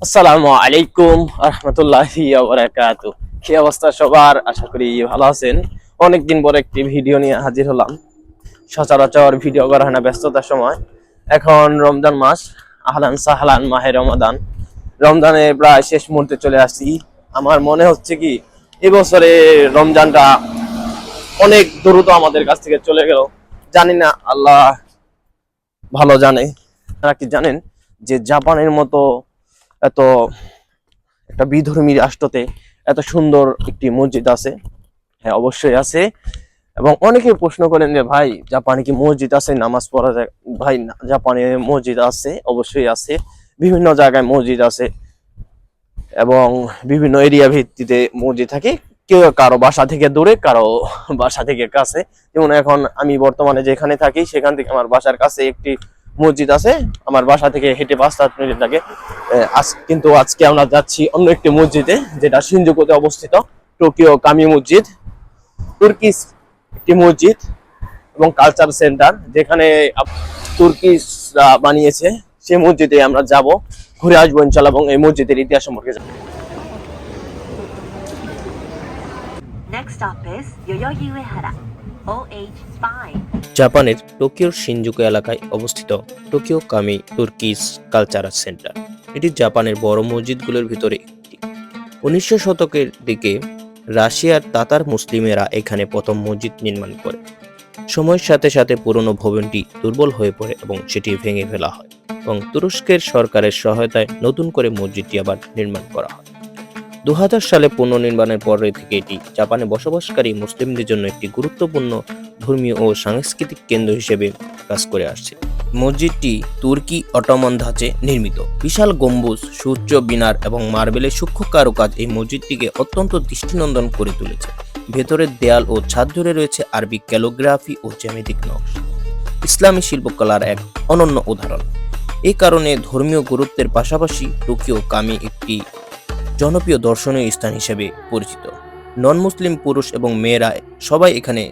আসসালামু আলাইকুম রহমতুল্লাহি ওয়া বারাকাতুহু। কি অবস্থা সবার? আশা করি ভালো আছেন। অনেকদিন পর একটি ভিডিও নিয়ে হাজির হলাম। সচরাচর ভিডিও করা হয় না ব্যস্ততার সময়। এখন রমজান মাস, আহলান সাহলান মাহে রমাদান। রমজানের প্রায় শেষ মুহূর্তে চলে আসছি। আমার মনে হচ্ছে কি এবছরে রমজানটা অনেক দ্রুত আমাদের কাছ থেকে চলে গেল। জানি না, আল্লাহ ভালো জানে। আপনারা কি জানেন যে জাপানের মতো এত একটা বিধর্মী রাষ্ট্রতে এত সুন্দর একটি মসজিদ আছে? হ্যাঁ, অবশ্যই আছে। এবং অনেকে প্রশ্ন করেন যে ভাই, জাপানে কি মসজিদ আছে, নামাজ পড়া যায়? ভাই, জাপানে মসজিদ আছে, অবশ্যই আছে। বিভিন্ন জায়গায় মসজিদ আছে এবং বিভিন্ন এরিয়া ভিত্তিতে মসজিদ থাকে। কেউ কারো বাসা থেকে দূরে, কারো বাসা থেকে কাছে। যেমন এখন আমি বর্তমানে যেখানে থাকি সেখান থেকে আমার বাসার কাছে একটি মসজিদ আছে। আমার বাসা থেকে হেঁটে 5-7 মিনিট লাগে। কিন্তু আজকে আমরা যাচ্ছি অন্য একটি মসজিদে, যেটা শিনজুকুতে অবস্থিত, টোকিও কামি মসজিদ। তুর্কিশ একটি মসজিদ এবং কালচার সেন্টার, যেখানে তুর্কিশরা বানিয়েছে। সেই মসজিদে আমরা যাব, ঘুরে আসবো ইনশাআল্লাহ, এবং এই মসজিদের ইতিহাস সম্পর্কে জানবো। Next stop is Yoyogi Uehara, OH5. জাপানের টোকিওর শিনজুকু এলাকায় অবস্থিত টোকিও কামি তুর্কিশ কালচারাল সেন্টার। এটি জাপানের বড় মসজিদগুলোর ভিতরে একটি। 1900 শতকের দিকে রাশিয়ার তাতার মুসলিমেরা এখানে প্রথম মসজিদ নির্মাণ করে। সময়ের সাথে সাথে পুরনো ভবনটি দুর্বল হয়ে পড়ে এবং সেটি ভেঙে ফেলা হয় এবং তুরস্কের সরকারের সহায়তায় নতুন করে মসজিদটি আবার নির্মাণ করা হয়। 2000 সালে পুনর্নির্মাণের পর থেকে এটি জাপানে বসবাসকারী মুসলিমদের জন্য একটি গুরুত্বপূর্ণ ধর্মীয় ও সাংস্কৃতিক কেন্দ্র হিসেবে কাজ করে আসছে। মসজিদটি তুর্কি অটোমান ধাঁচে নির্মিত। বিশাল গম্বুজ, সুউচ্চ মিনার এবং মার্বেলের সূক্ষ্ম কারুকাজ এই মসজিদটিকে অত্যন্ত দৃষ্টিনন্দন করে তুলেছে। ভেতরের দেয়াল ও ছাদ জুড়ে রয়েছে আরবি ক্যালিগ্রাফি ও জ্যামিতিক নকশা, ইসলামী শিল্পকলার এক অনন্য উদাহরণ। এই কারণে ধর্মীয় গুরুত্বের পাশাপাশি টোকিও কামি একটি জনপ্রিয় দর্শনীয় স্থান হিসেবে পরিচিত। নন মুসলিম পুরুষ এবং মেয়েরা সবাই এখানে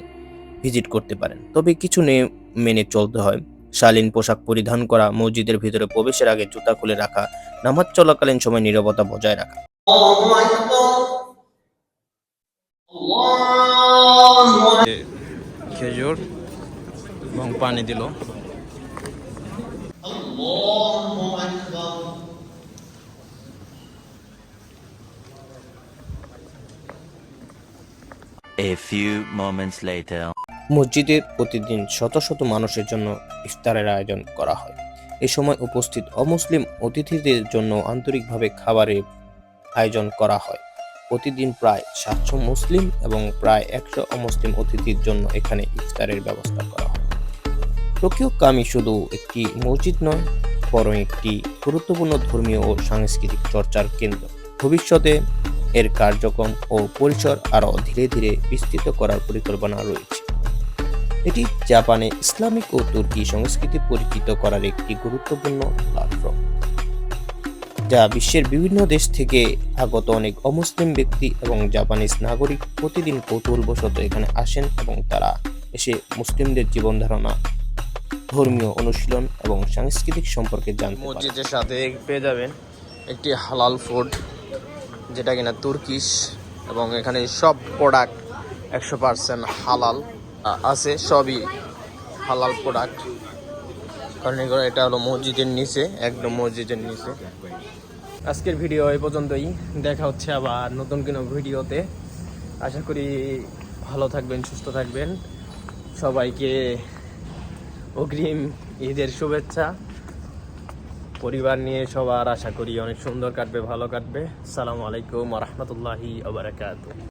ভিজিট করতে পারেন, তবে কিছু নিয়ম মেনে চলতে হয়। শালীন পোশাক পরিধান করা, মসজিদের ভিতরে প্রবেশের আগে জুতা খুলে রাখা, নামাজ চলাকালীন সময় নীরবতা বজায় রাখা। খেজুর এবং পানি দিল। A few moments later. মসজিদে প্রতিদিন শত শত মানুষের জন্য ইফতারের আয়োজন করা হয়। এ সময় উপস্থিত অমুসলিম অতিথিদের জন্য আন্তরিকভাবে খাবারের আয়োজন করা হয়। প্রতিদিন প্রায় 700 মুসলিম এবং প্রায় 100 অমুসলিম অতিথির জন্য এখানে ইফতারের ব্যবস্থা করা হয়। টোকিও কামি শুধু একটি মসজিদ নয়, বরং একটি গুরুত্বপূর্ণ ধর্মীয় ও সাংস্কৃতিক চর্চার কেন্দ্র। ভবিষ্যতে এর কার্যক্রম ও পরিসর আরও ধীরে ধীরে বিস্তৃত করার পরিকল্পনা রয়েছে। এটি জাপানে ইসলামিক ও তুর্কি সংস্কৃতি পরিচিত করার একটি গুরুত্বপূর্ণ প্ল্যাটফর্ম, যা বিশ্বের বিভিন্ন দেশ থেকে আগত অনেক অমুসলিম ব্যক্তি এবং জাপানিজ নাগরিক প্রতিদিন কৌতূহলবশত এখানে আসেন এবং তারা এসে মুসলিমদের জীবন ধারণা, ধর্মীয় অনুশীলন এবং সাংস্কৃতিক সম্পর্কে জানতে পারেন। মসজিদের সাথে পেয়ে যাবেন একটি হালাল ফুড, যেটা কিনা তুর্কিশ, এবং এখানে সব প্রোডাক্ট 100% হালাল আছে, সবই হালাল প্রোডাক্ট। কারণ এটা হলো মসজিদের নিচে, একদম মসজিদের নিচে। আজকের ভিডিও এই পর্যন্তই। দেখা হচ্ছে আবার নতুন কোনো ভিডিওতে। আশা করি ভালো থাকবেন, সুস্থ থাকবেন। সবাইকে অগ্রিম ঈদের শুভেচ্ছা। পরিবার নিয়ে সবার আশা করি অনেক সুন্দর কাটবে, ভালো কাটবে। আসসালামু আলাইকুম ওয়া রাহমাতুল্লাহি ওয়া বারাকাতুহু।